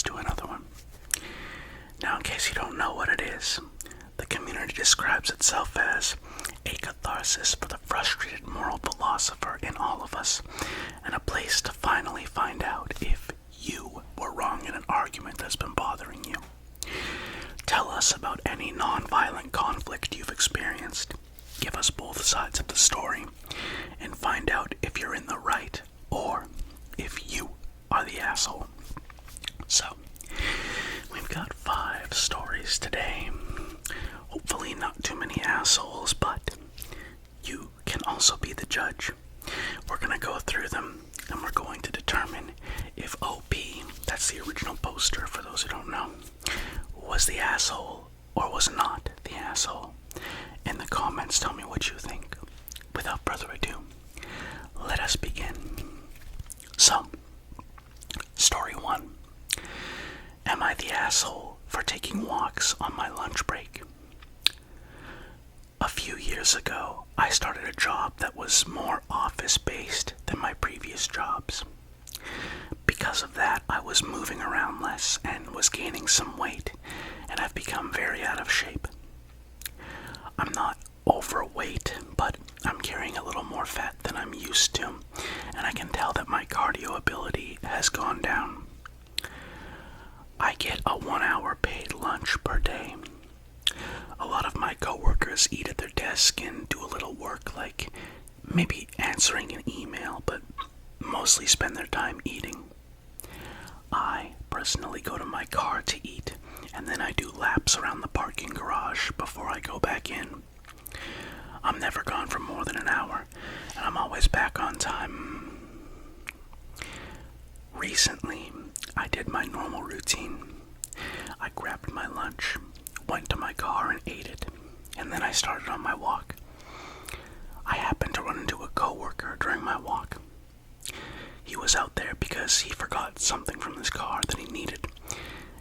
let's do another one. Now, in case you don't know what it is, the community describes itself as a catharsis for the frustrated moral philosopher in all of us, and a place to finally find out if you were wrong in an argument that's been bothering you. Tell us about any non-violent conflict you've experienced. Give us both sides of the story, and find out if you're in the right or if you are the asshole. So, we've got 5 stories today. Hopefully not too many assholes, but you can also be the judge. We're going to go through them, and we're going to determine if OP, that's the original poster for those who don't know, was the asshole or was not the asshole. In the comments, tell me what you think. Without further ado, let us begin. So, story 1. Am I the asshole for taking walks on my lunch break? A few years ago, I started a job that was more office-based than my previous jobs. Because of that, I was moving around less and was gaining some weight, and I've become very out of shape. I'm not overweight, but I'm carrying a little more fat than I'm used to, and I can tell that my cardio ability has gone down. I get a 1-hour paid lunch per day. A lot of my coworkers eat at their desk and do a little work, like maybe answering an email, but mostly spend their time eating. I personally go to my car to eat, and then I do laps around the parking garage before I go back in. I'm never gone for more than an hour, and I'm always back on time. Recently, I did my normal routine. I grabbed my lunch, went to my car and ate it, and then I started on my walk. I happened to run into a coworker during my walk. He was out there because he forgot something from his car that he needed,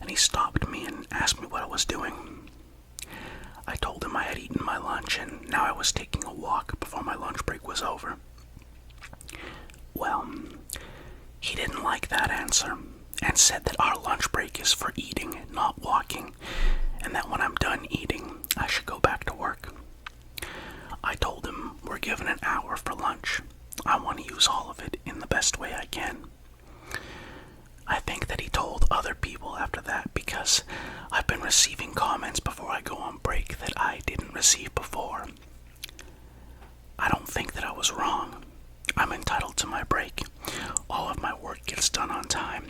and he stopped me and asked me what I was doing. I told him I had eaten my lunch and now I was taking a walk before my lunch break was over. Well, he didn't like that answer and said that our lunch break is for eating, not walking, and that when I'm done eating, I should go back to work. I told him we're given an hour for lunch. I want to use all of it in the best way I can. I think that he told other people after that because I've been receiving comments before I go on break that I didn't receive before. I don't think that I was wrong. I'm entitled to my break. All of my work gets done on time,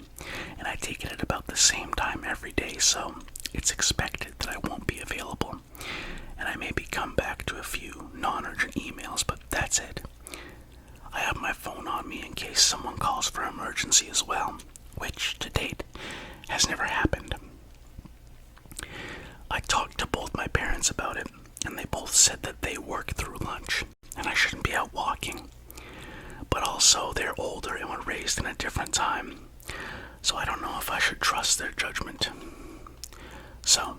and I take it at about the same time every day, so it's expected that I won't be available, and I maybe come back to a few non-urgent emails, but that's it. I have my phone on me in case someone calls for emergency as well, which, to date, has never happened. I talked to both my parents about it, and they both said that they work through lunch, and I shouldn't be out walking. But also, they're older and were raised in a different time, so I don't know if I should trust their judgment. So,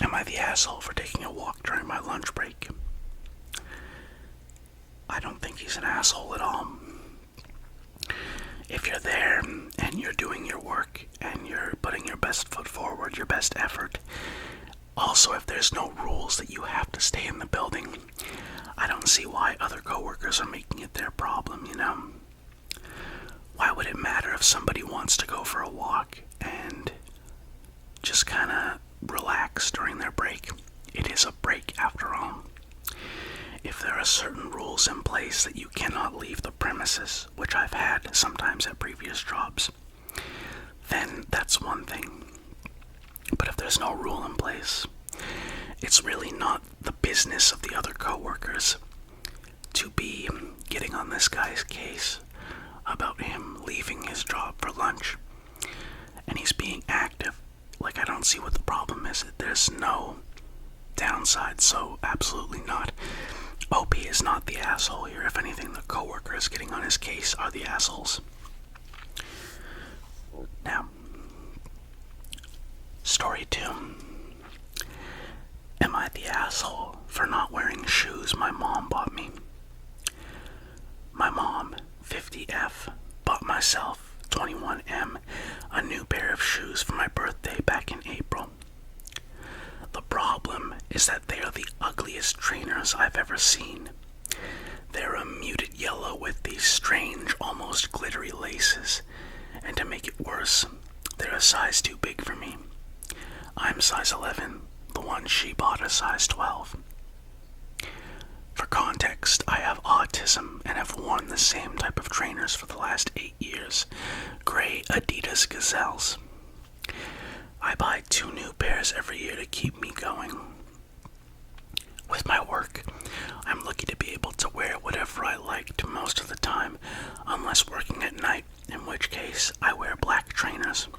am I the asshole for taking a walk during my lunch break? I don't think he's an asshole at all. If you're there and you're doing your work and you're putting your best foot forward, your best effort, also if there's no rules that you have to stay in the building, I don't see why other coworkers are making it their problem, you know? Why would it matter if somebody wants to go for a walk and just kind of relax during their break? It is a break after all. If there are certain rules in place that you cannot leave the premises, which I've had sometimes at previous jobs, then that's one thing. But if there's no rule in place, it's really not the business of the other coworkers to be getting on this guy's case about him leaving his job for lunch. And he's being active. Like, I don't see what the problem is. There's no downside, so absolutely not. OP is not the asshole here. If anything, the coworkers getting on his case are the assholes. Now, story 2. Am I the asshole for not wearing shoes my mom bought me? My mom, 50F, bought myself, 21M, a new pair of shoes for my birthday back in April. The problem is that they are the ugliest trainers I've ever seen. They're a muted yellow with these strange, almost glittery laces, and to make it worse, they're a size too big for me. I'm size 11, the one she bought a size 12. For context, I have autism and have worn the same type of trainers for the last 8 years, gray Adidas Gazelles. I buy 2 new pairs every year to keep me going. With my work, I'm lucky to be able to wear whatever I liked most of the time, unless working at night, in which case I wear black trainers.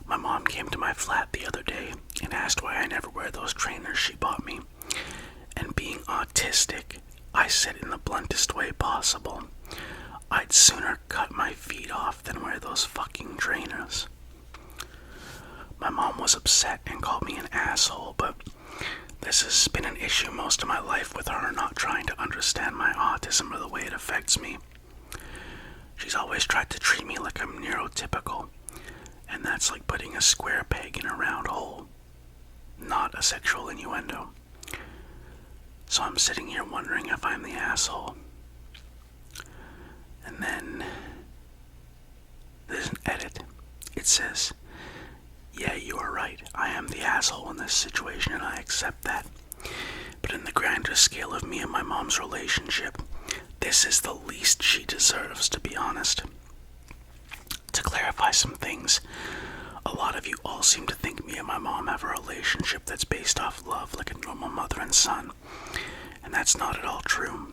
My mom came to my flat the other day and asked why I never wear those trainers she bought me. And being autistic, I said in the bluntest way possible, I'd sooner cut my feet off than wear those fucking trainers. My mom was upset and called me an asshole, but this has been an issue most of my life with her not trying to understand my autism or the way it affects me. She's always tried to treat me like I'm neurotypical, and that's like putting a square peg in a round hole, not a sexual innuendo. So I'm sitting here wondering if I'm the asshole. And then there's an edit. It says, yeah, you are right. I am the asshole in this situation and I accept that. But in the grander scale of me and my mom's relationship, this is the least she deserves, to be honest. To clarify some things, a lot of you all seem to think me and my mom have a relationship that's based off love like a normal mother and son, and that's not at all true.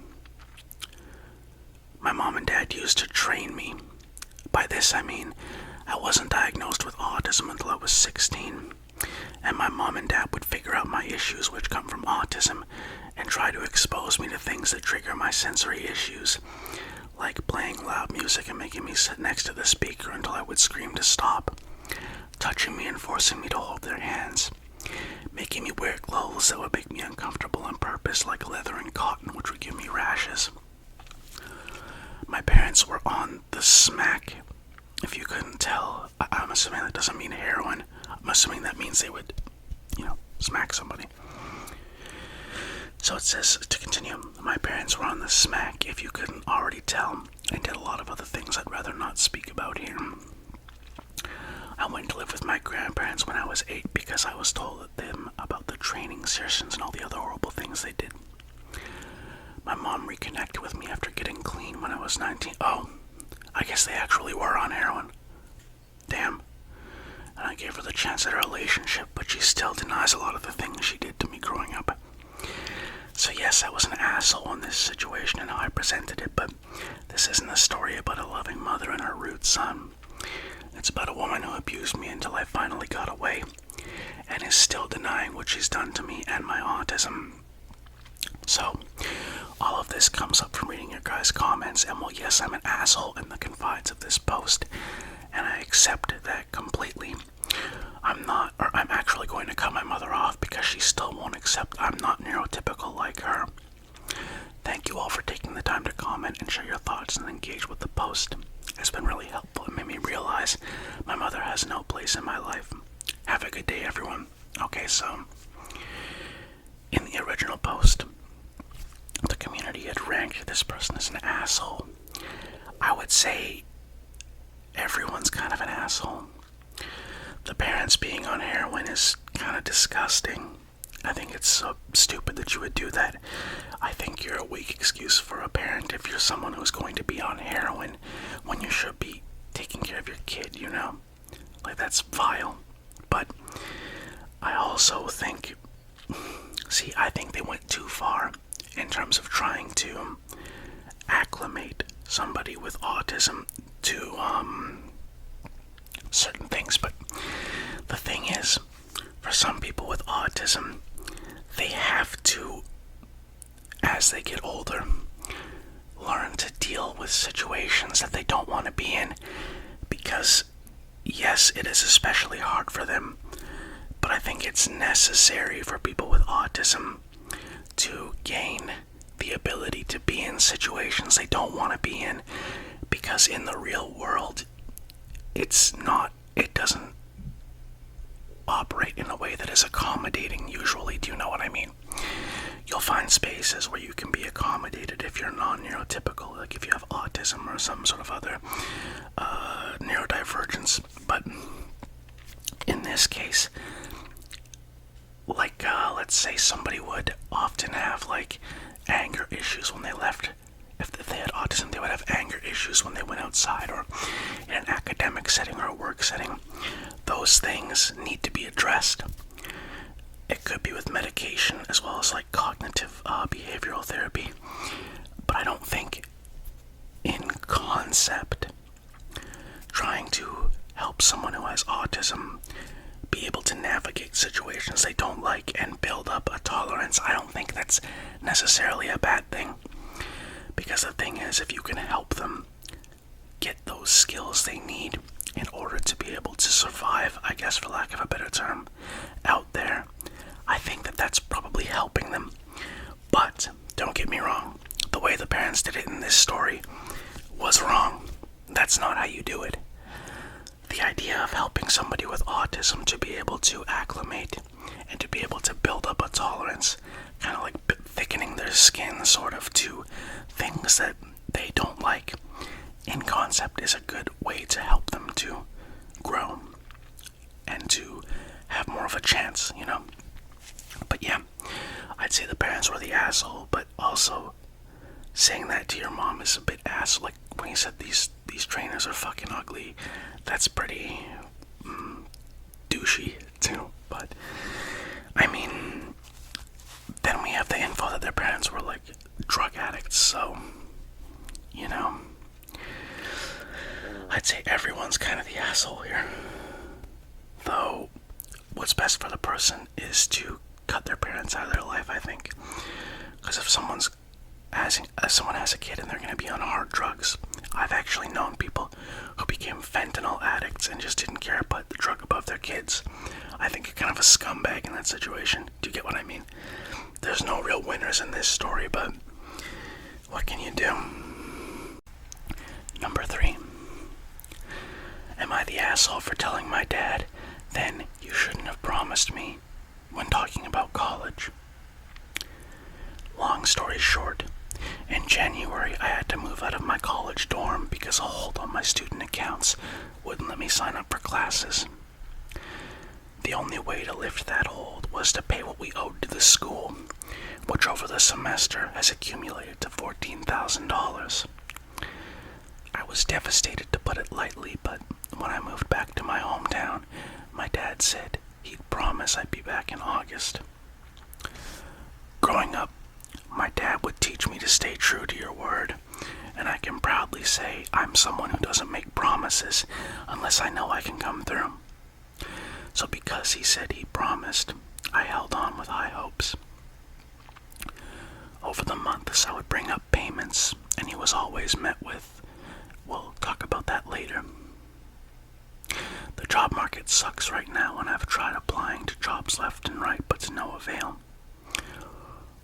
My mom and dad used to train me. By this I mean, I wasn't diagnosed with autism until I was 16, and my mom and dad would figure out my issues which come from autism and try to expose me to things that trigger my sensory issues, like playing loud music and making me sit next to the speaker until I would scream to stop, touching me and forcing me to hold their hands, making me wear clothes that would make me uncomfortable on purpose, like leather and cotton, which would give me rashes. My parents were on the smack. If you couldn't tell, I'm assuming that doesn't mean heroin. I'm assuming that means they would, smack somebody. So it says, to continue, my parents were on the smack, if you couldn't already tell, and did a lot of other things I'd rather not speak about here. I went to live with my grandparents when I was 8 because I was told them about the training sessions and all the other horrible things they did. My mom reconnected with me after getting clean when I was 19. Oh, I guess they actually were on heroin. Damn. And I gave her the chance at a relationship, but she still denies a lot of the things she did to me growing up. So yes, I was an asshole in this situation and how I presented it, but this isn't a story about a loving mother and her rude son. It's about a woman who abused me until I finally got away, and is still denying what she's done to me and my autism. So, all of this comes up from reading your guys' comments, and well, yes, I'm an asshole in the confines of this post, and I accept that completely. I'm actually going to cut my mother off because she still won't accept I'm not neurotypical like her. Thank you all for taking the time to comment and share your thoughts and engage with the post. It's been really helpful and made me realize my mother has no place in my life. Have a good day, everyone. Okay, so in the original post, the community had ranked this person as an asshole. I would say everyone's kind of an asshole. The parents being on heroin is kind of disgusting. I think it's so stupid that you would do that. I think you're a weak excuse for a parent if you're someone who's going to be on heroin when you should be taking care of your kid, Like, that's vile. But I also think, I think they went too far in terms of trying to acclimate somebody with autism to certain things. But the thing is, for some people with autism, they have to, as they get older, learn to deal with situations that they don't want to be in, because yes, it is especially hard for them, but I think it's necessary for people with autism to gain the ability to be in situations they don't want to be in, because in the real world, it's not it doesn't operate in a way that is accommodating usually. Do you know what I mean? You'll find spaces where you can be accommodated if you're non-neurotypical, like if you have autism or some sort of other neurodivergence. But in this case, like let's say somebody would often have like anger issues when they left. If they had autism, they would have anger issues when they went outside or in an academic setting or a work setting. Those things need to be addressed. It could be with medication as well as like cognitive behavioral therapy. But I don't think in concept trying to help someone who has autism be able to navigate situations they don't like and build up a tolerance, I don't think that's necessarily a bad thing. Because the thing is, if you can help them get those skills they need in order to be able to survive, I guess for lack of a better term, out there, I think that that's probably helping them. But don't get me wrong, the way the parents did it in this story was wrong. That's not how you do it. The idea of helping somebody with autism to be able to acclimate and to be able to build up a tolerance, kind of like thickening their skin sort of to things that they don't like, in concept is a good way to help them to grow and to have more of a chance, you know? But yeah, I'd say the parents were the asshole, but also saying that to your mom is a bit asshole. Like when you said these trainers are fucking ugly, that's pretty douchey too. But I mean, then we have the info that their parents were like drug addicts, so you know, I'd say everyone's kind of the asshole here. Though what's best for the person is to cut their parents out of their life, I think. Because if someone has a kid and they're going to be on hard drugs, I've actually known people who became fentanyl addicts and just didn't care about the drug above their kids. I think you're kind of a scumbag in that situation. Do you get what I mean? There's no real winners in this story, but what can you do? Number 3. Am I the asshole for telling my dad, then you shouldn't have promised me, when talking about college? Long story short, in January I had to move out of my college dorm because a hold on my student accounts wouldn't let me sign up for classes. The only way to lift that hold was to pay what we owed to the school, which over the semester has accumulated to $14,000. I was devastated, to put it lightly, but when I moved back to my hometown, my dad said he'd promise I'd be back in August. Growing up, my dad would teach me to stay true to your word, and I can proudly say I'm someone who doesn't make promises unless I know I can come through. So because he said he promised, I held on with high hopes. Over the months, I would bring up payments, and he was always met with, "We'll talk about that later." The job market sucks right now, and I've tried applying to jobs left and right, but to no avail.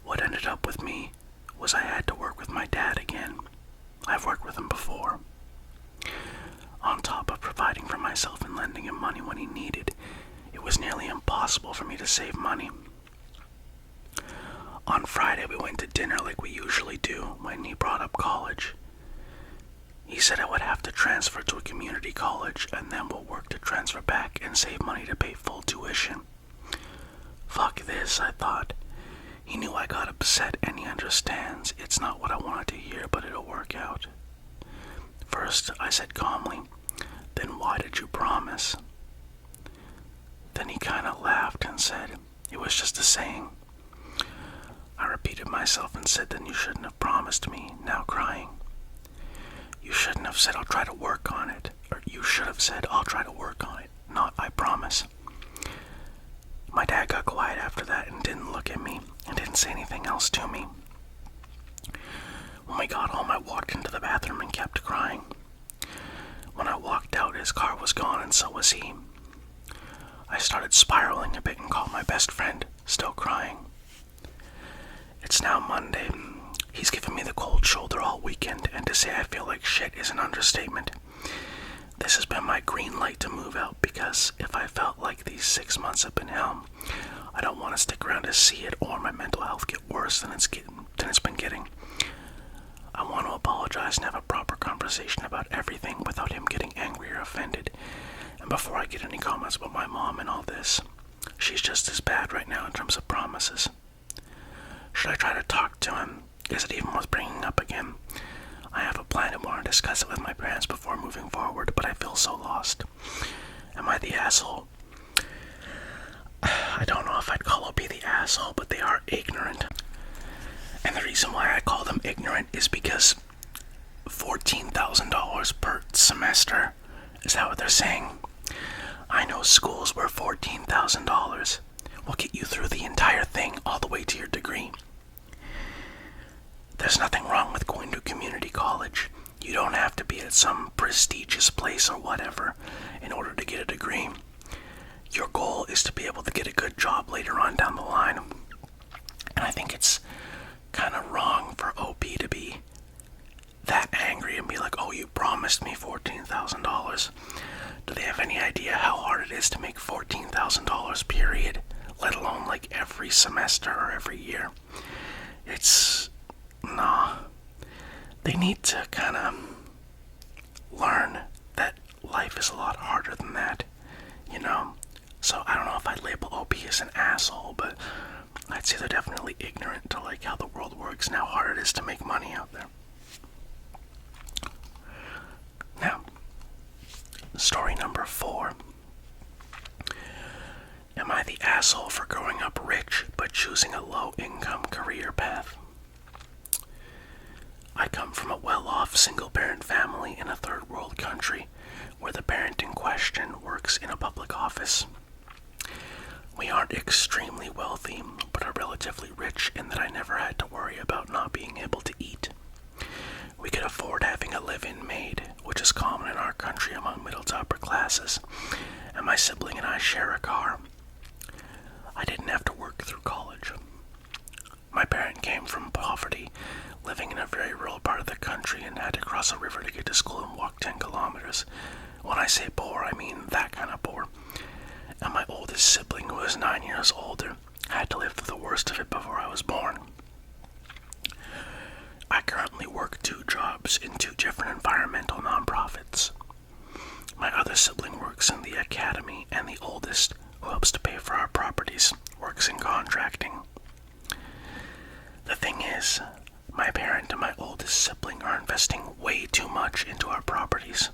What ended up with me was I had to work with my dad again. I've worked with him before. On top of providing for myself and lending him money when he needed, it was nearly impossible for me to save money. On Friday, we went to dinner like we usually do when he brought up college. He said I would have to transfer to a community college, and then we'll work to transfer back and save money to pay full tuition. Fuck this, I thought. He knew I got upset, and he understands it's not what I wanted to hear, but it'll work out. First, I said calmly, "Then why did you promise?" Then he kind of laughed and said, "It was just a saying." I repeated myself and said, "Then you shouldn't have promised me," now crying. "You shouldn't have said I'll try to work on it," or "You should have said I'll try to work on it," not "I promise." My dad got quiet after that and didn't look at me and didn't say anything else to me. When we got home, I walked into the bathroom and kept crying. When I walked out, his car was gone and so was he. I started spiraling a bit and called my best friend, still crying. It's now Monday. He's given me the cold shoulder all weekend, and to say I feel like shit is an understatement. This has been my green light to move out, because if I felt like these 6 months have been hell, I don't want to stick around to see it or my mental health get worse than it's been getting. I want to apologize and have a proper conversation about everything without him getting angry or offended. And before I get any comments about my mom and all this, she's just as bad right now in terms of promises. Should I try to talk to him? Is it even worth bringing up again? I have a plan and want to discuss it with my parents before moving forward, but I feel so lost. Am I the asshole? I don't know if I'd call OP the asshole, but they are ignorant. And the reason why I call them ignorant is because $14,000 per semester, is that what they're saying? I know schools where $14,000 will get you through the entire thing all the way to your degree. There's nothing wrong with going to community college. You don't have to be at some prestigious place or whatever in order to get a degree. Your goal is to be able to get a good job later on down the line. And I think it's kind of wrong for OP to be that angry and be like, oh, you promised me $14,000. Do they have any idea how hard it is to make $14,000 period, let alone like every semester or every year? Nah. They need to kind of learn that life is a lot harder than that, you know? So I don't know if I'd label OP as an asshole, but I'd say they're definitely ignorant to like how the world works and how hard it is to make money out there. Now, story number 4. Am I the asshole for growing up rich but choosing a low-income career path? I come from a well-off single-parent family in a third-world country where the parent in question works in a public office. We aren't extremely wealthy, but are relatively rich in that I never had to worry about not being able to eat. We could afford having a live-in maid, which is common in our country among middle to upper classes, and my sibling and I share a car. I didn't have to work through college. My parent came from poverty, living in a very rural part of the country, and had to cross a river to get to school and walk 10 kilometers. When I say poor, I mean that kind of poor. And my oldest sibling, who is 9 years older, had to live through the worst of it before I was born. I currently work 2 jobs in 2 different environmental nonprofits. My other sibling works in the academy, and the oldest, who helps to pay for our properties, works in contracting. The thing is, my parent and my oldest sibling are investing way too much into our properties,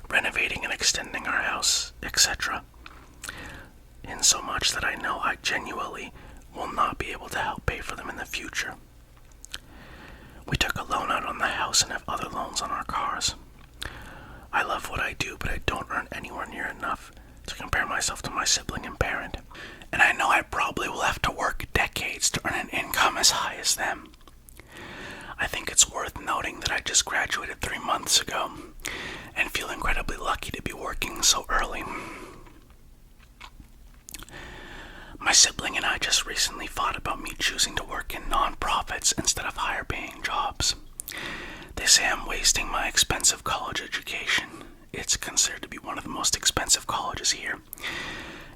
renovating and extending our house, etc. In so much that I know I genuinely will not be able to help pay for them in the future. We took a loan out on the house and have other loans on our cars. I love what I do, but I don't earn anywhere near enough to compare myself to my sibling and parent. And I know I probably will have to work decades to earn an income as high as them. I think it's worth noting that I just graduated 3 months ago and feel incredibly lucky to be working so early. My sibling and I just recently fought about me choosing to work in nonprofits instead of higher paying jobs. They say I'm wasting my expensive college education. It's considered to be one of the most expensive colleges here.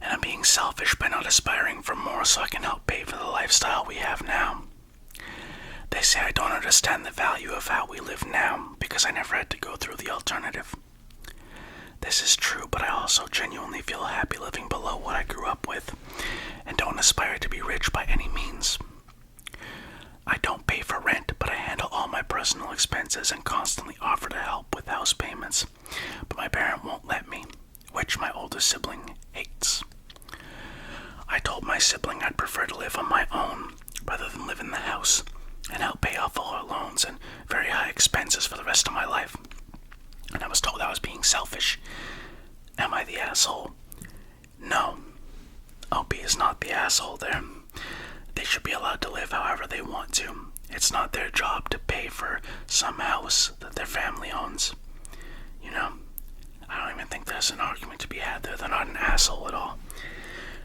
And I'm being selfish by not aspiring for more so I can help pay for the lifestyle we have now. They say I don't understand the value of how we live now because I never had to go through the alternative. This is true, but I also genuinely feel happy living below what I grew up with and don't aspire to be rich by any means. I don't pay for rent, but I handle all my personal expenses and constantly offer to help with house payments, but my parent won't let me, which my oldest sibling hates. I told my sibling I'd prefer to live on my own rather than live in the house and help pay off all our loans and very high expenses for the rest of my life. And I was told I was being selfish. Am I the asshole? No. OP is not the asshole there. They should be allowed to live however they want to. It's not their job to pay for some house that their family owns. You know, I don't even think there's an argument to be had there. They're not an asshole at all.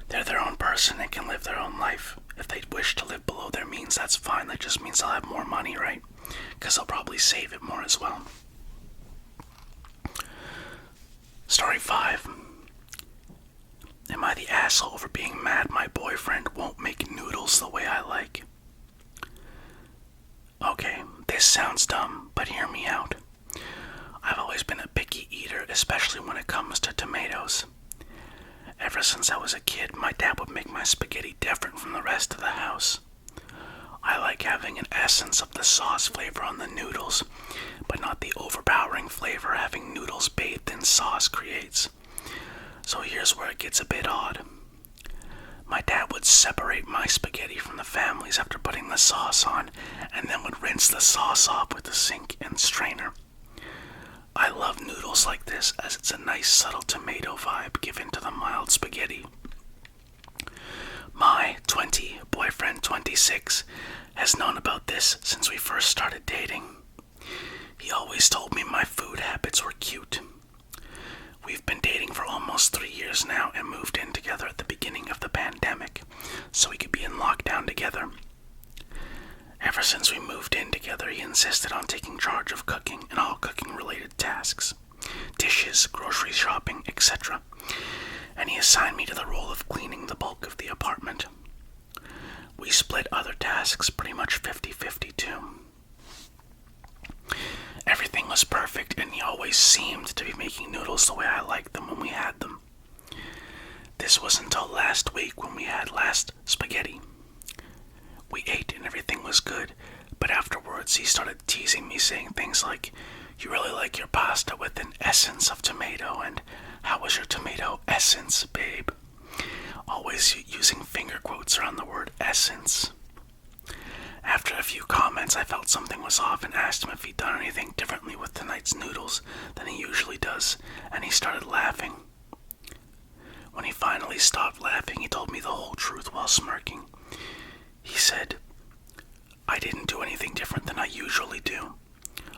They're their own person and can live their own life. If they wish to live below their means, that's fine. That just means they'll have more money, right? Because they'll probably save it more as well. Story 5. Am I the asshole for being mad my boyfriend won't make noodles the way I like? Okay, this sounds dumb, but hear me out. I've always been a picky eater, especially when it comes to tomatoes. Ever since I was a kid, my dad would make my spaghetti different from the rest of the house. I like having an essence of the sauce flavor on the noodles, but not the overpowering flavor having noodles bathed in sauce creates. So here's where it gets a bit odd. My dad would separate my spaghetti from the family's after putting the sauce on, and then would rinse the sauce off with a sink and strainer. I love noodles like this as it's a nice subtle tomato vibe given to the mild spaghetti. My 20 boyfriend, 26, has known about this since we first started dating. He always told me my food habits were cute. We've been dating for almost 3 years now and moved in together at the beginning of the pandemic, so we could be in lockdown together. Ever since we moved in together, he insisted on taking charge of cooking and all cooking-related tasks, dishes, grocery shopping, etc., and he assigned me to the role of cleaning the bulk of the apartment. We split other tasks pretty much 50-50 too. Everything was perfect, and he always seemed to be making noodles the way I liked them when we had them. This was until last week when we had last spaghetti. We ate and everything was good, but afterwards he started teasing me, saying things like, "You really like your pasta with an essence of tomato," and "How was your tomato essence, babe?" Always using finger quotes around the word essence. After a few comments, I felt something was off and asked him if he'd done anything differently with tonight's noodles than he usually does, and he started laughing. When he finally stopped laughing, he told me the whole truth while smirking. He said, "I didn't do anything different than I usually do.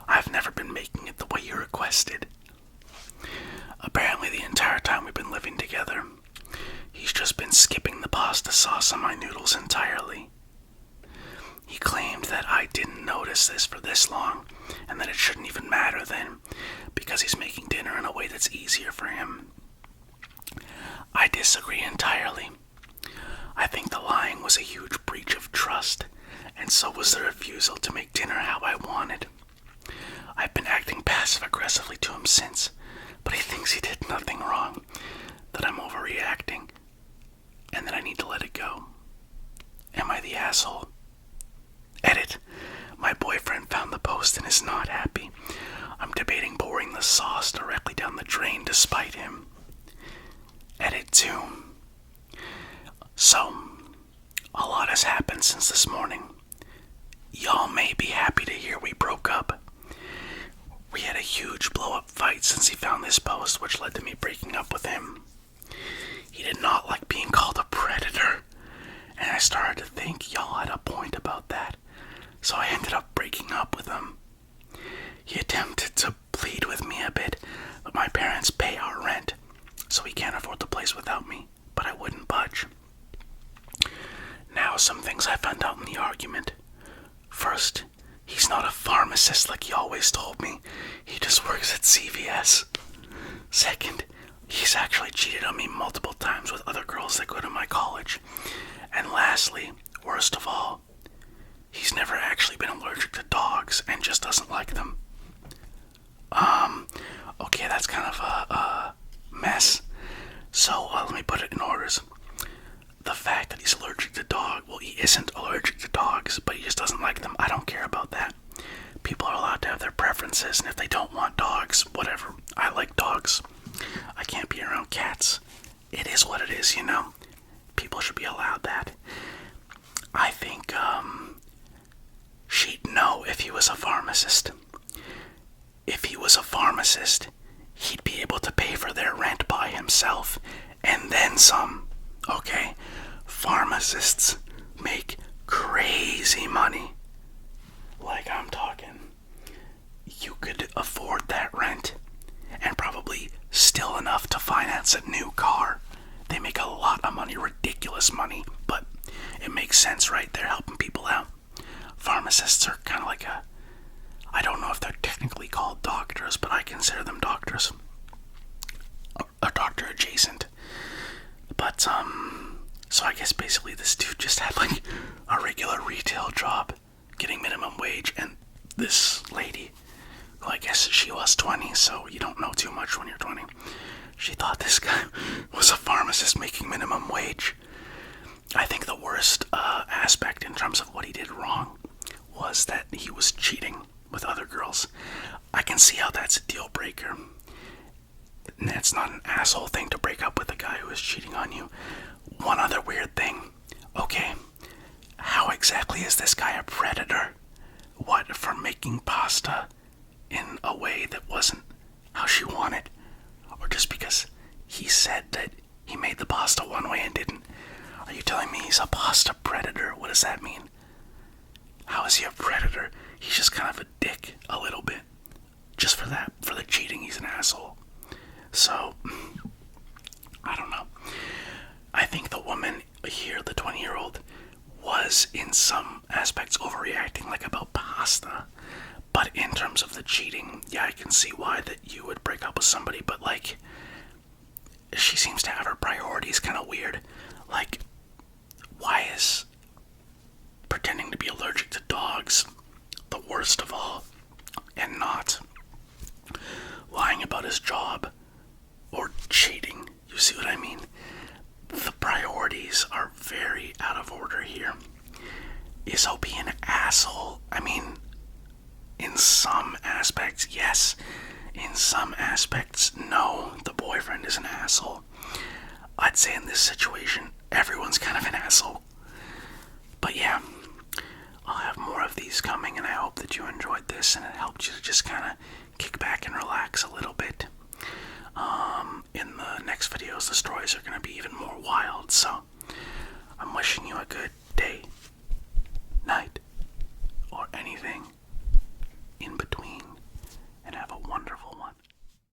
I've never been making it the way you requested." Apparently the entire time we've been living together, he's just been skipping the pasta sauce on my noodles entirely. He claimed that I didn't notice this for this long, and that it shouldn't even matter then, because he's making dinner in a way that's easier for him. I disagree entirely. I think the lying was a huge breach of trust, and so was the refusal to make dinner how I wanted. I've been acting passive-aggressively to him since, but he thinks he did nothing wrong, that I'm overreacting, and that I need to let it go. Am I the asshole? Edit. My boyfriend found the post and is not happy. I'm debating pouring the sauce directly down the drain despite him. Edit 2. So, a lot has happened since this morning. Y'all may be happy to hear we broke up. We had a huge blow-up fight since he found this post, which led to me breaking up with him. He did not like being called a predator, and I started to think y'all had a point about that, so I ended up breaking up with him. He attempted to plead with me a bit, but my parents pay our rent, so he can't afford the place without me, but I wouldn't budge. Now, some things I found out in the argument. First, he's not a pharmacist like he always told me. He just works at CVS. Second, he's actually cheated on me multiple times with other girls that go to my college. And lastly, worst of all, he's never actually been allergic to dogs and just doesn't like them. Okay, that's kind of a mess. So, let me put it in orders. The fact that he's allergic to dogs, well, he isn't allergic to dogs, but he just doesn't like them. I don't care about that. People are allowed to have their preferences, and if they don't want dogs, whatever. I like dogs. I can't be around cats. It is what it is, you know? People should be allowed that. I think, she'd know if he was a pharmacist. If he was a pharmacist, he'd be able to pay for their rent by himself, and then some. Okay? Pharmacists make crazy money. Like, I'm talking, you could afford that rent, and probably still enough to finance a new car. They make a lot of money, ridiculous money, but it makes sense, right? They're helping people out. Pharmacists are kind of like I don't know if they're technically called doctors, but I consider them doctors. adjacent. But, so I guess basically this dude just had like a regular retail job, getting minimum wage, and this lady, who I guess she was 20, so you don't know too much when you're 20, she thought this guy was a pharmacist making minimum wage. I think the worst aspect in terms of what he did wrong was that he was cheating with other girls. I can see how that's a deal breaker. And that's not an asshole thing to break up with a guy who is cheating on you. One other weird thing. Okay, how exactly is this guy a predator? What, for making pasta in a way that wasn't how she wanted? Or just because he said that he made the pasta one way and didn't? Are you telling me he's a pasta predator? What does that mean? How is he a predator? He's just kind of a dick, a little bit. Just for that, for the cheating, he's an asshole. So, I don't know. I think the woman here, the 20-year-old, was in some aspects overreacting, like about pasta. But in terms of the cheating, yeah, I can see why that you would break up with somebody, but like, she seems to have her priorities kind of weird. Like, why is pretending to be allergic to dogs the worst of all, and not lying about his job or cheating? You see what I mean? The priorities are very out of order here. Is Opie an asshole? I mean, in some aspects, yes. In some aspects, no. The boyfriend is an asshole. I'd say in this situation, everyone's kind of an asshole. But yeah, I'll have more of these coming, and I hope that you enjoyed this and it helped you to just kind of kick back and relax a little bit. In the next videos, the stories are going to be even more wild, so I'm wishing you a good